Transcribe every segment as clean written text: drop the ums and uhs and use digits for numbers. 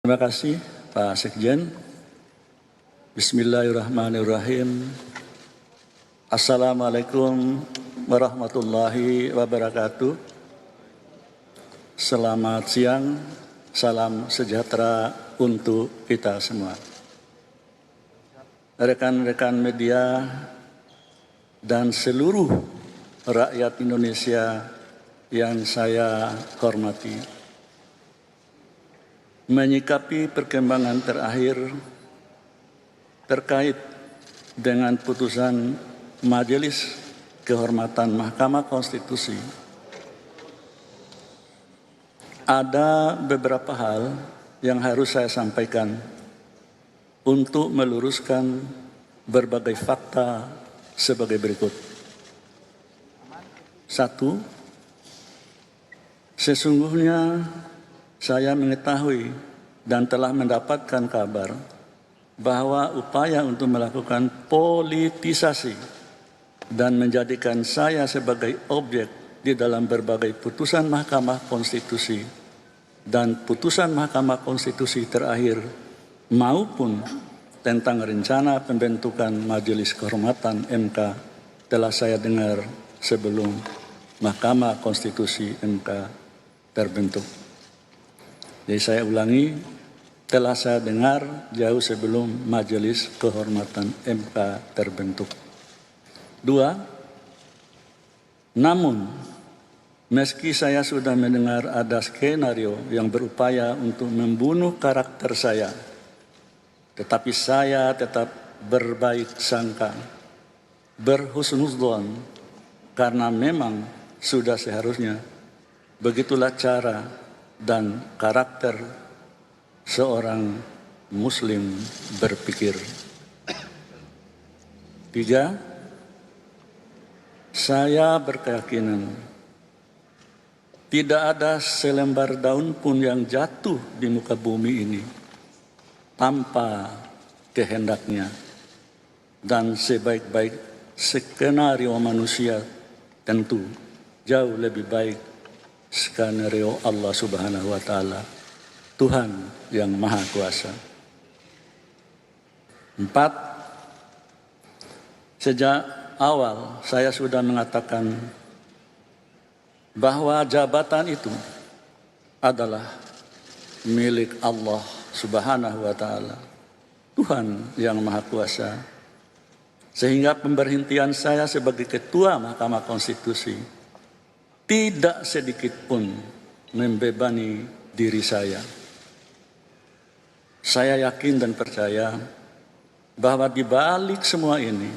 Terima kasih Pak Sekjen. Bismillahirrahmanirrahim. Assalamualaikum warahmatullahi wabarakatuh. Selamat siang, salam sejahtera untuk kita semua. Rekan-rekan media dan seluruh rakyat Indonesia yang saya hormati. Menyikapi perkembangan terakhir terkait dengan putusan Majelis Kehormatan Mahkamah Konstitusi, ada beberapa hal yang harus saya sampaikan untuk meluruskan berbagai fakta sebagai berikut. 1. Sesungguhnya saya mengetahui dan telah mendapatkan kabar bahwa upaya untuk melakukan politisasi dan menjadikan saya sebagai objek di dalam berbagai putusan Mahkamah Konstitusi dan putusan Mahkamah Konstitusi terakhir maupun tentang rencana pembentukan Majelis Kehormatan MK telah saya dengar sebelum Mahkamah Konstitusi MK terbentuk. Jadi saya ulangi, telah saya dengar jauh sebelum Majelis Kehormatan MK terbentuk. 2. Namun, meski saya sudah mendengar ada skenario yang berupaya untuk membunuh karakter saya, tetapi saya tetap berbaik sangka, berhusnudzon, karena memang sudah seharusnya begitulah cara dan karakter seorang Muslim berpikir. 3. Saya berkeyakinan tidak ada selembar daun pun yang jatuh di muka bumi ini tanpa kehendaknya, dan sebaik-baik skenario manusia tentu jauh lebih baik skenario Allah Subhanahu wa Ta'ala, Tuhan yang Maha Kuasa. 4. Sejak awal saya sudah mengatakan bahwa jabatan itu adalah milik Allah Subhanahu wa Ta'ala, Tuhan yang Maha Kuasa, sehingga pemberhentian saya sebagai Ketua Mahkamah Konstitusi tidak sedikit pun membebani diri saya. Saya yakin dan percaya bahwa di balik semua ini,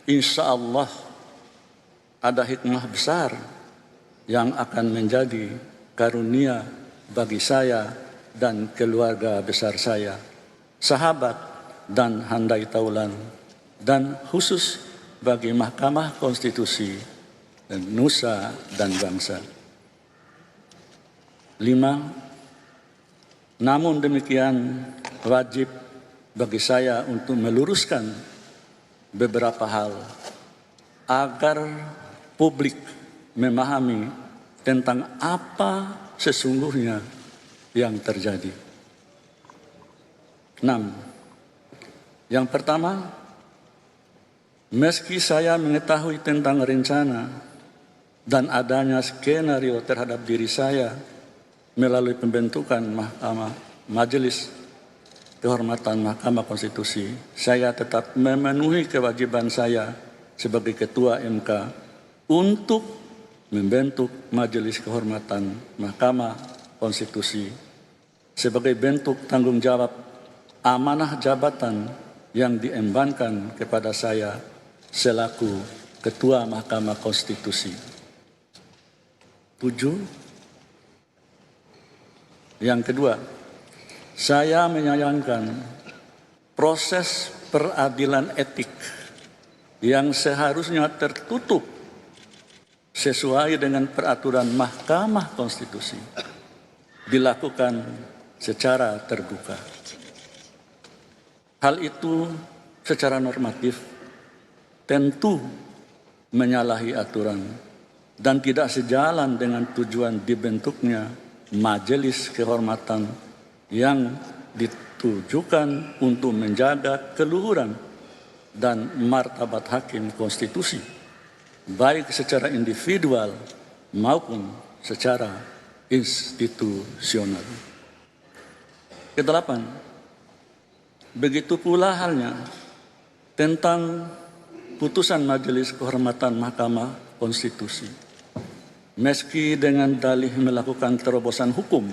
insya Allah ada hikmah besar yang akan menjadi karunia bagi saya dan keluarga besar saya, sahabat dan handai taulan, dan khusus bagi Mahkamah Konstitusi dan nusa dan bangsa. 5. Namun demikian wajib bagi saya untuk meluruskan beberapa hal agar publik memahami tentang apa sesungguhnya yang terjadi. 6. Yang pertama, meski saya mengetahui tentang rencana dan adanya skenario terhadap diri saya melalui pembentukan Majelis Kehormatan Mahkamah Konstitusi, saya tetap memenuhi kewajiban saya sebagai Ketua MK untuk membentuk Majelis Kehormatan Mahkamah Konstitusi sebagai bentuk tanggung jawab amanah jabatan yang diembankan kepada saya selaku Ketua Mahkamah Konstitusi. 7. Yang kedua, saya menyayangkan proses peradilan etik yang seharusnya tertutup sesuai dengan peraturan Mahkamah Konstitusi dilakukan secara terbuka. Hal itu secara normatif tentu menyalahi aturan dan tidak sejalan dengan tujuan dibentuknya Majelis Kehormatan yang ditujukan untuk menjaga keluhuran dan martabat hakim konstitusi, baik secara individual maupun secara institusional. Kedelapan, begitu pula halnya tentang putusan Majelis Kehormatan Mahkamah Konstitusi. Meski dengan dalih melakukan terobosan hukum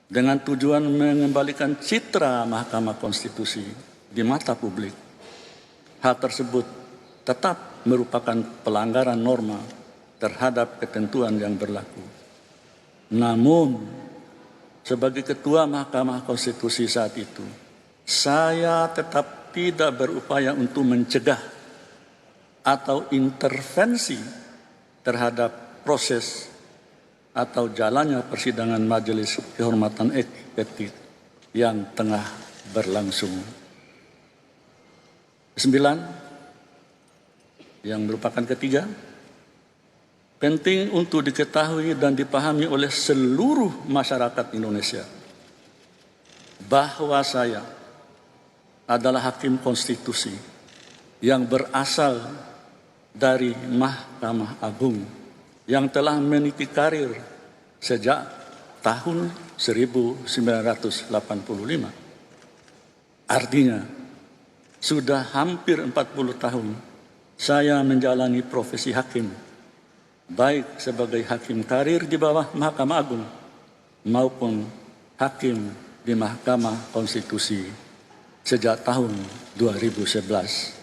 dengan tujuan mengembalikan citra Mahkamah Konstitusi di mata publik, hal tersebut tetap merupakan pelanggaran norma terhadap ketentuan yang berlaku. Namun, sebagai Ketua Mahkamah Konstitusi saat itu, saya tetap tidak berupaya untuk mencegah atau intervensi terhadap proses atau jalannya persidangan Majelis Kehormatan Etik yang tengah berlangsung. 9, yang merupakan ketiga, penting untuk diketahui dan dipahami oleh seluruh masyarakat Indonesia bahwa saya adalah hakim konstitusi yang berasal dari Mahkamah Agung yang telah meniti karir sejak tahun 1985. Artinya, sudah hampir 40 tahun saya menjalani profesi hakim, baik sebagai hakim karir di bawah Mahkamah Agung maupun hakim di Mahkamah Konstitusi sejak tahun 2011.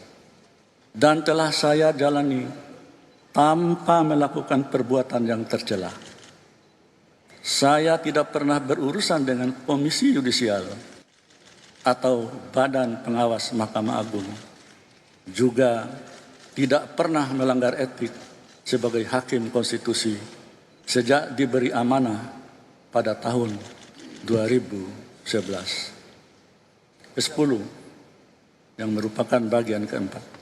Dan telah saya jalani tanpa melakukan perbuatan yang tercela. Saya tidak pernah berurusan dengan komisi yudisial atau badan pengawas Mahkamah Agung. Juga tidak pernah melanggar etik sebagai hakim konstitusi sejak diberi amanah pada tahun 2011. 10, yang merupakan bagian keempat.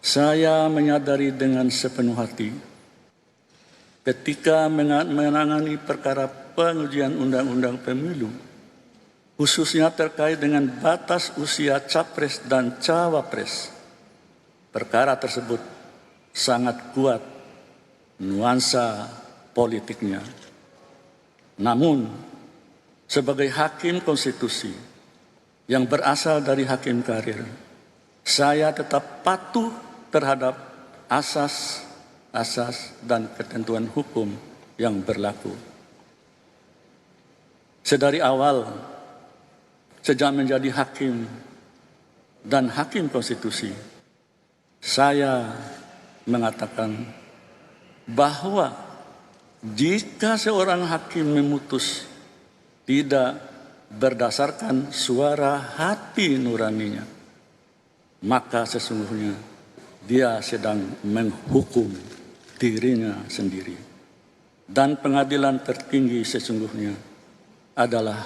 Saya menyadari dengan sepenuh hati ketika menangani perkara pengujian undang-undang pemilu, khususnya terkait dengan batas usia capres dan cawapres. Perkara tersebut sangat kuat nuansa politiknya. Namun, sebagai hakim konstitusi yang berasal dari hakim karir, saya tetap patuh terhadap asas dan ketentuan hukum yang berlaku. Sedari awal, sejak menjadi hakim dan hakim konstitusi, saya mengatakan bahwa jika seorang hakim memutus tidak berdasarkan suara hati nuraninya, maka sesungguhnya dia sedang menghukum dirinya sendiri. Dan pengadilan tertinggi sesungguhnya adalah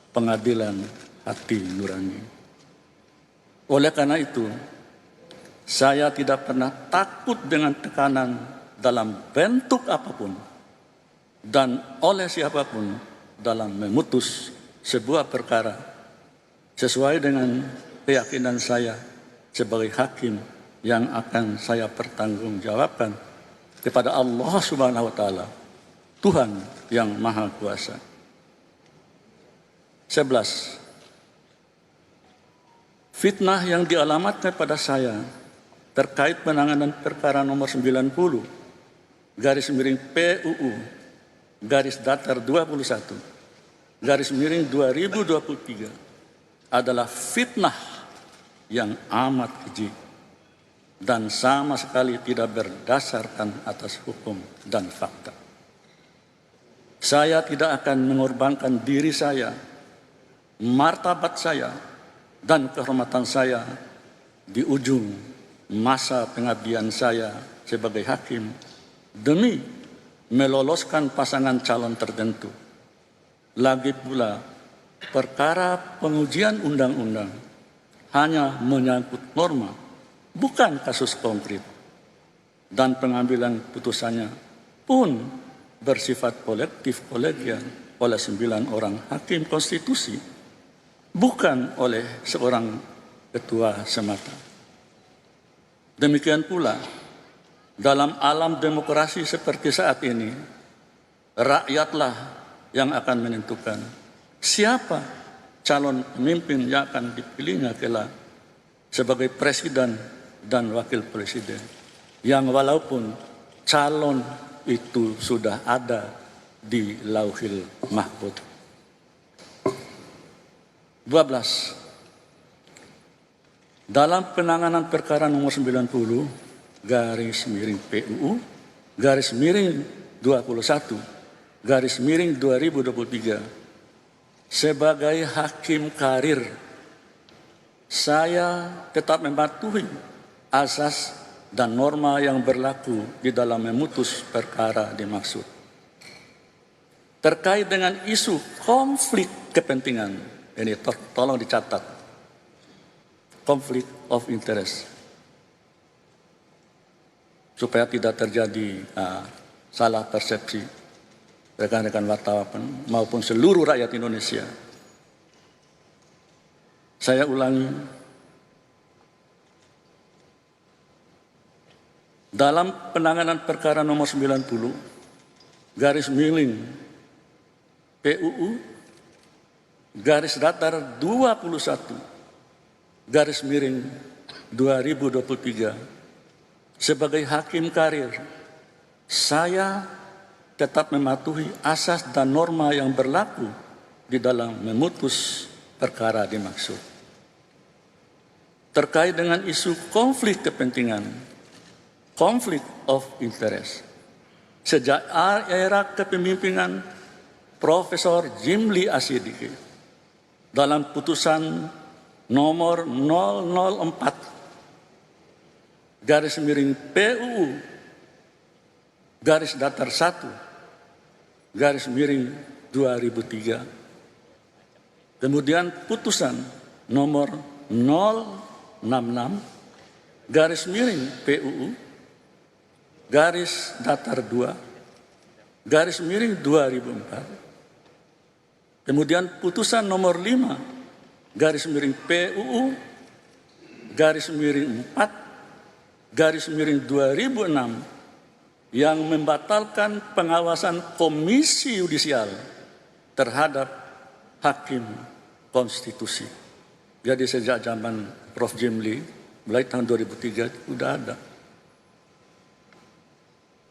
pengadilan hati nurani. Oleh karena itu, saya tidak pernah takut dengan tekanan dalam bentuk apapun dan oleh siapapun dalam memutus sebuah perkara sesuai dengan keyakinan saya sebagai hakim yang akan saya pertanggungjawabkan kepada Allah Subhanahu wa Ta'ala, Tuhan yang Maha Kuasa. 11. Fitnah yang dialamatkan pada saya terkait penanganan perkara nomor 90 /PUU /21 adalah fitnah yang amat keji dan sama sekali tidak berdasarkan atas hukum dan fakta. Saya tidak akan mengorbankan diri saya, martabat saya, dan kehormatan saya di ujung masa pengabdian saya sebagai hakim demi meloloskan pasangan calon tertentu. Lagi pula, perkara pengujian undang-undang hanya menyangkut norma, bukan kasus konkret. Dan pengambilan putusannya pun bersifat kolektif kolegial oleh 9 orang hakim konstitusi, bukan oleh seorang ketua semata. Demikian pula, dalam alam demokrasi seperti saat ini, rakyatlah yang akan menentukan siapa calon pemimpin yang akan dipilihnya kelak sebagai presiden dan wakil presiden, yang walaupun calon itu sudah ada di Lauhil Mahfuz. 12. Dalam penanganan perkara nomor 90 garis miring PUU garis miring 21 garis miring 2023 sebagai hakim karir, saya tetap mematuhi asas dan norma yang berlaku di dalam memutus perkara dimaksud. Terkait dengan isu konflik kepentingan, ini tolong dicatat, conflict of interest, supaya tidak terjadi salah persepsi rekan-rekan wartawan maupun seluruh rakyat Indonesia. Saya ulangi, dalam penanganan perkara nomor 90 garis miring PUU garis datar 21 garis miring 2023 sebagai hakim karir, saya tetap mematuhi asas dan norma yang berlaku di dalam memutus perkara dimaksud. Terkait dengan isu konflik kepentingan, conflict of interest, sejak era kepemimpinan Profesor Jimli Asyidiki dalam putusan nomor 004 garis miring PUU garis datar 1 garis miring 2003, kemudian putusan nomor 066 garis miring PUU garis datar 2 garis miring 2004, kemudian putusan nomor 5 garis miring PUU garis miring 4 garis miring 2006 yang membatalkan pengawasan Komisi Yudisial terhadap hakim konstitusi. Jadi sejak zaman Prof. Jimli, mulai tahun 2003 sudah ada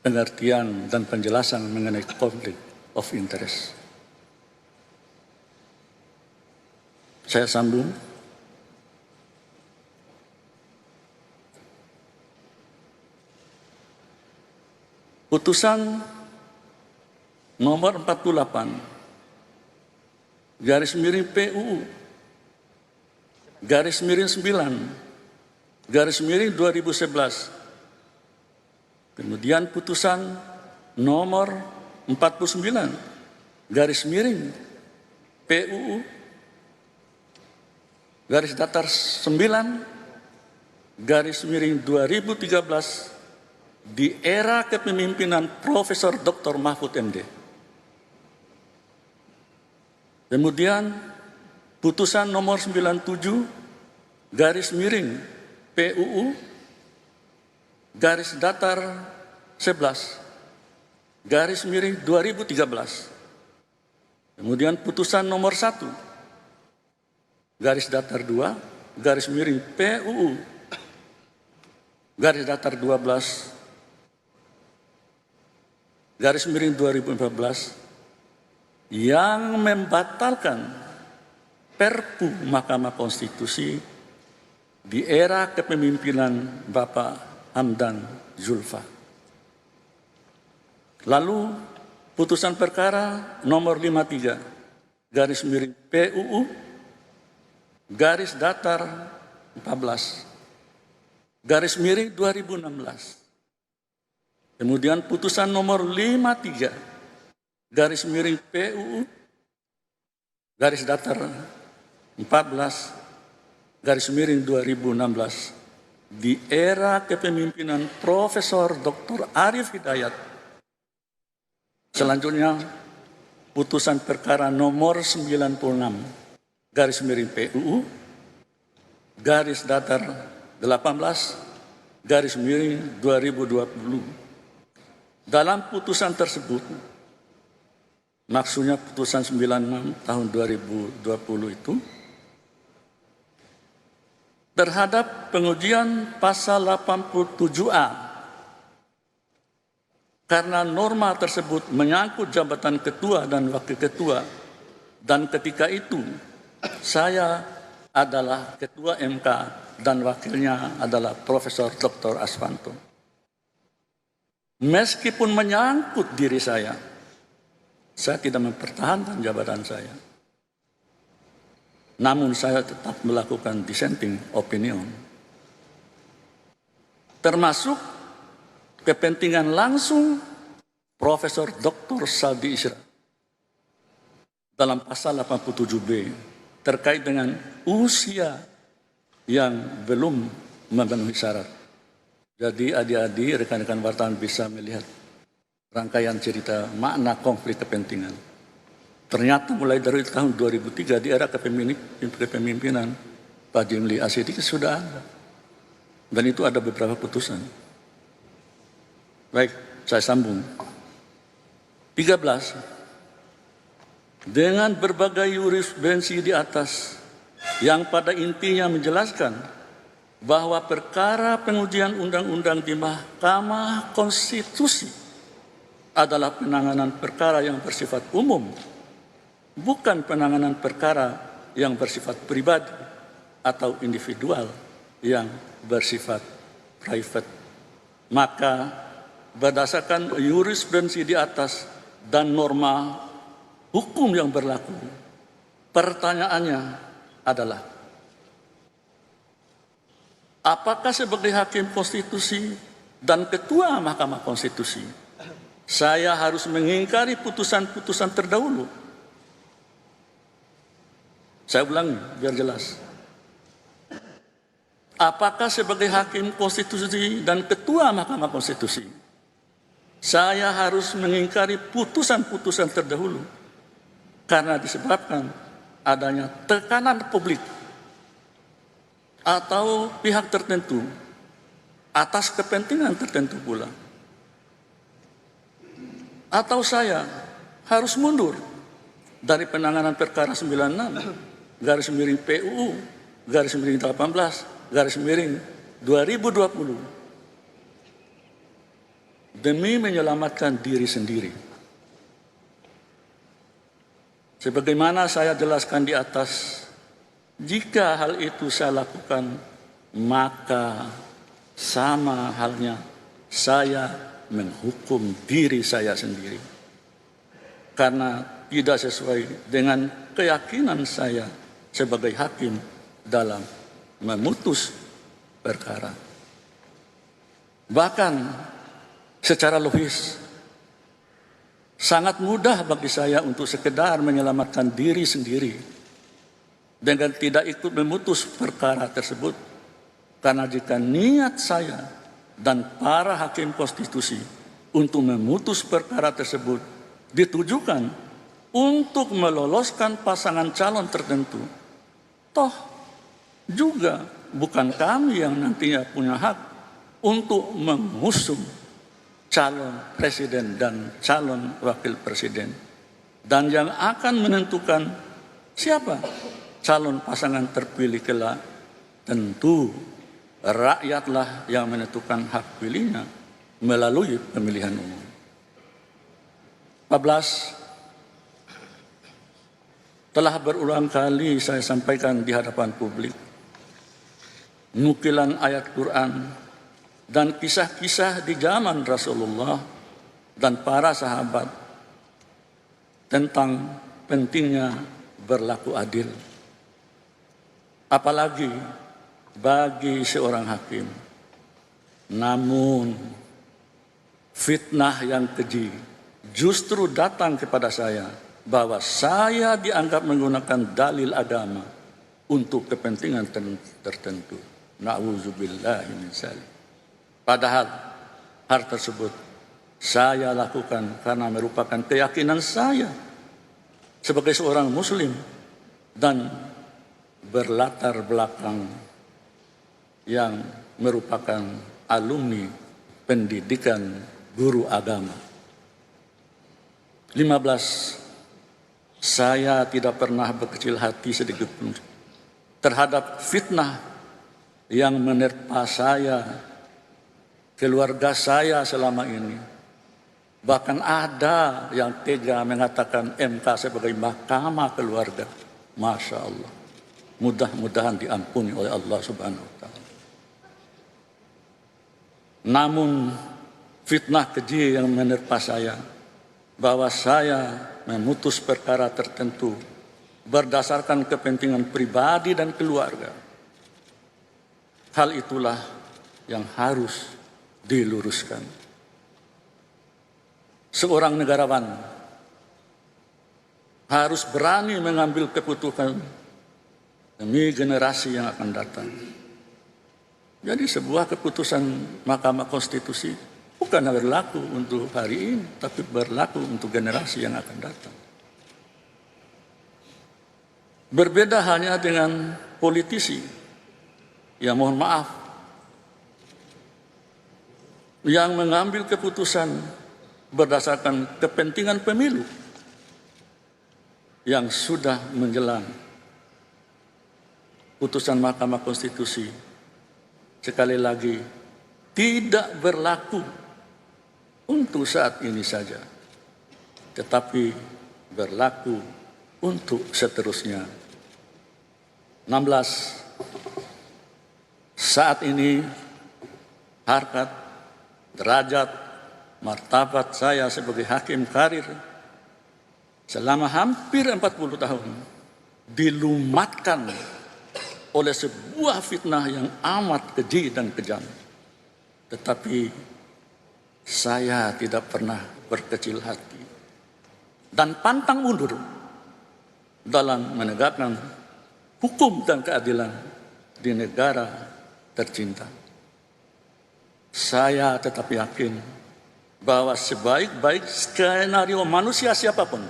pengertian dan penjelasan mengenai conflict of interest. Saya sambung. Putusan nomor 48 garis miring PUU garis miring 9 garis miring 2011, kemudian putusan nomor 49 garis miring PUU garis datar 9 garis miring 2013 di era kepemimpinan Profesor Dr. Mahfud MD. Kemudian putusan nomor 97 garis miring PUU garis datar 11 garis miring 2013. Kemudian putusan nomor 1 garis datar 2 garis miring PUU garis datar 12 garis miring 2014 yang membatalkan Perpu Mahkamah Konstitusi di era kepemimpinan Bapak Hamdan Zulfa. Lalu putusan perkara nomor 53 garis miring PUU garis datar 14 garis miring 2016. Kemudian putusan nomor 53 garis miring PUU garis datar 14 garis miring 2016 di era kepemimpinan Profesor Dr. Arif Hidayat. Selanjutnya putusan perkara nomor 96 garis miring PUU garis datar 18 garis miring 2020. Dalam putusan tersebut, maksudnya putusan 96 tahun 2020 itu, terhadap pengujian pasal 87A, karena norma tersebut menyangkut jabatan ketua dan wakil ketua, dan ketika itu saya adalah ketua MK dan wakilnya adalah Profesor Dr. Asvanto. Meskipun menyangkut diri saya tidak mempertahankan jabatan saya. Namun saya tetap melakukan dissenting opinion. Termasuk kepentingan langsung Profesor Dr. Saldi Isra dalam pasal 87B terkait dengan usia yang belum memenuhi syarat. Jadi adik-adik, rekan-rekan wartawan bisa melihat rangkaian cerita makna konflik kepentingan. Ternyata mulai dari tahun 2003 di era kepemimpinan Pak Jimli Asyidik sudah ada. Dan itu ada beberapa putusan. Baik, saya sambung. 13. Dengan berbagai jurisprudensi di atas yang pada intinya menjelaskan bahwa perkara pengujian undang-undang di Mahkamah Konstitusi adalah penanganan perkara yang bersifat umum, bukan penanganan perkara yang bersifat pribadi atau individual yang bersifat private. Maka berdasarkan jurisprudensi di atas dan norma hukum yang berlaku, pertanyaannya adalah, apakah sebagai hakim konstitusi dan ketua Mahkamah Konstitusi saya harus mengingkari putusan-putusan terdahulu? Saya ulangi biar jelas. Apakah sebagai hakim konstitusi dan ketua Mahkamah Konstitusi saya harus mengingkari putusan-putusan terdahulu karena disebabkan adanya tekanan publik atau pihak tertentu atas kepentingan tertentu pula? Atau saya harus mundur dari penanganan perkara 96 garis miring PUU garis miring 18 garis miring 2020 demi menyelamatkan diri sendiri? Sebagaimana saya jelaskan di atas, jika hal itu saya lakukan, maka sama halnya saya menghukum diri saya sendiri. Karena tidak sesuai dengan keyakinan saya sebagai hakim dalam memutus perkara. Bahkan secara logis, sangat mudah bagi saya untuk sekedar menyelamatkan diri sendiri dengan tidak ikut memutus perkara tersebut. Karena jika niat saya dan para hakim konstitusi untuk memutus perkara tersebut ditujukan untuk meloloskan pasangan calon tertentu, toh juga bukan kami yang nantinya punya hak untuk mengusung calon presiden dan calon wakil presiden, dan yang akan menentukan siapa calon pasangan terpilih kelak tentu rakyatlah yang menentukan hak pilihnya melalui pemilihan umum. 14. Telah berulang kali saya sampaikan di hadapan publik nukilan ayat Quran dan kisah-kisah di zaman Rasulullah dan para sahabat tentang pentingnya berlaku adil, apalagi bagi seorang hakim. Namun fitnah yang keji justru datang kepada saya bahwa saya dianggap menggunakan dalil agama untuk kepentingan tertentu. Na'udzubillahi min dzalik. Padahal hal tersebut saya lakukan karena merupakan keyakinan saya sebagai seorang muslim dan berlatar belakang yang merupakan alumni pendidikan guru agama. 15. Saya tidak pernah berkecil hati sedikit pun terhadap fitnah yang menerpa saya, keluarga saya selama ini. Bahkan ada yang tega mengatakan MK sebagai mahkamah keluarga. Masya Allah. Mudah-mudahan diampuni oleh Allah Subhanahu wa Ta'ala. Namun fitnah keji yang menerpa saya, bahwa saya memutus perkara tertentu berdasarkan kepentingan pribadi dan keluarga. Hal itulah yang harus diluruskan. Seorang negarawan harus berani mengambil keputusan demi generasi yang akan datang. Jadi sebuah keputusan Mahkamah Konstitusi bukan berlaku untuk hari ini, tapi berlaku untuk generasi yang akan datang. Berbeda hanya dengan politisi, ya mohon maaf, yang mengambil keputusan berdasarkan kepentingan pemilu yang sudah menjelang putusan Mahkamah Konstitusi, sekali lagi tidak berlaku untuk saat ini saja, tetapi berlaku untuk seterusnya. 16. Saat ini harkat, derajat, martabat saya sebagai hakim karir selama hampir 40 tahun dilumatkan oleh sebuah fitnah yang amat keji dan kejam. Tetapi saya tidak pernah berkecil hati dan pantang mundur dalam menegakkan hukum dan keadilan di negara tercinta. Saya tetap yakin bahwa sebaik-baik skenario manusia siapapun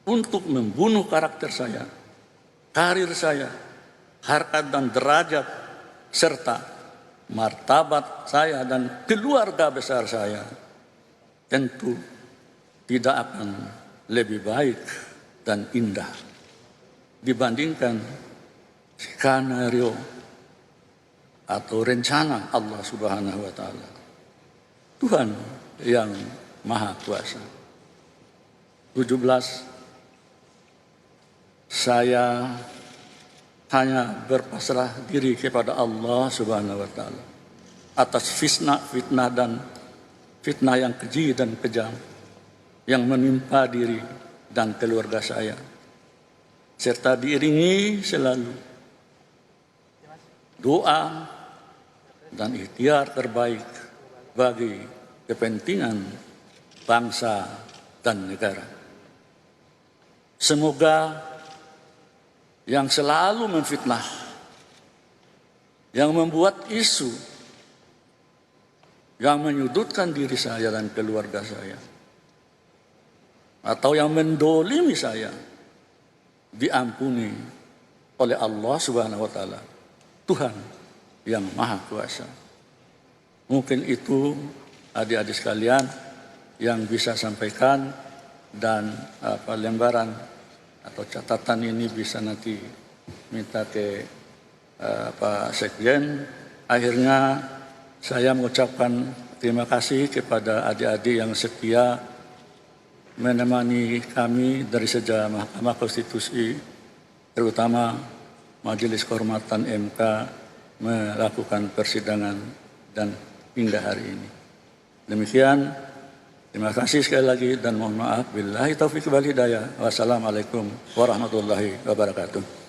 untuk membunuh karakter saya, karir saya, harkat dan derajat, serta martabat saya dan keluarga besar saya, tentu tidak akan lebih baik dan indah dibandingkan skenario atau rencana Allah Subhanahu wa Ta'ala, Tuhan yang Maha Kuasa. 17. Saya hanya berpasrah diri kepada Allah Subhanahu wa Ta'ala atas fitnah dan fitnah yang keji dan kejam yang menimpa diri dan keluarga saya, serta diiringi selalu doa dan ikhtiar terbaik bagi kepentingan bangsa dan negara. Semoga yang selalu memfitnah, yang membuat isu, yang menyudutkan diri saya dan keluarga saya, atau yang mendolimi saya, diampuni oleh Allah Subhanahu wa Ta'ala, Tuhan yang Maha Kuasa. Mungkin itu adik-adik sekalian yang bisa sampaikan, dan lembaran atau catatan ini bisa nanti minta ke Pak Sekjen. Akhirnya saya mengucapkan terima kasih kepada adik-adik yang setia menemani kami dari sejak Mahkamah Konstitusi, terutama Majelis Kehormatan MK melakukan persidangan dan hingga hari ini. Demikian, terima kasih sekali lagi dan mohon maaf. Billahi taufiq wal hidayah. Wassalamualaikum warahmatullahi wabarakatuh.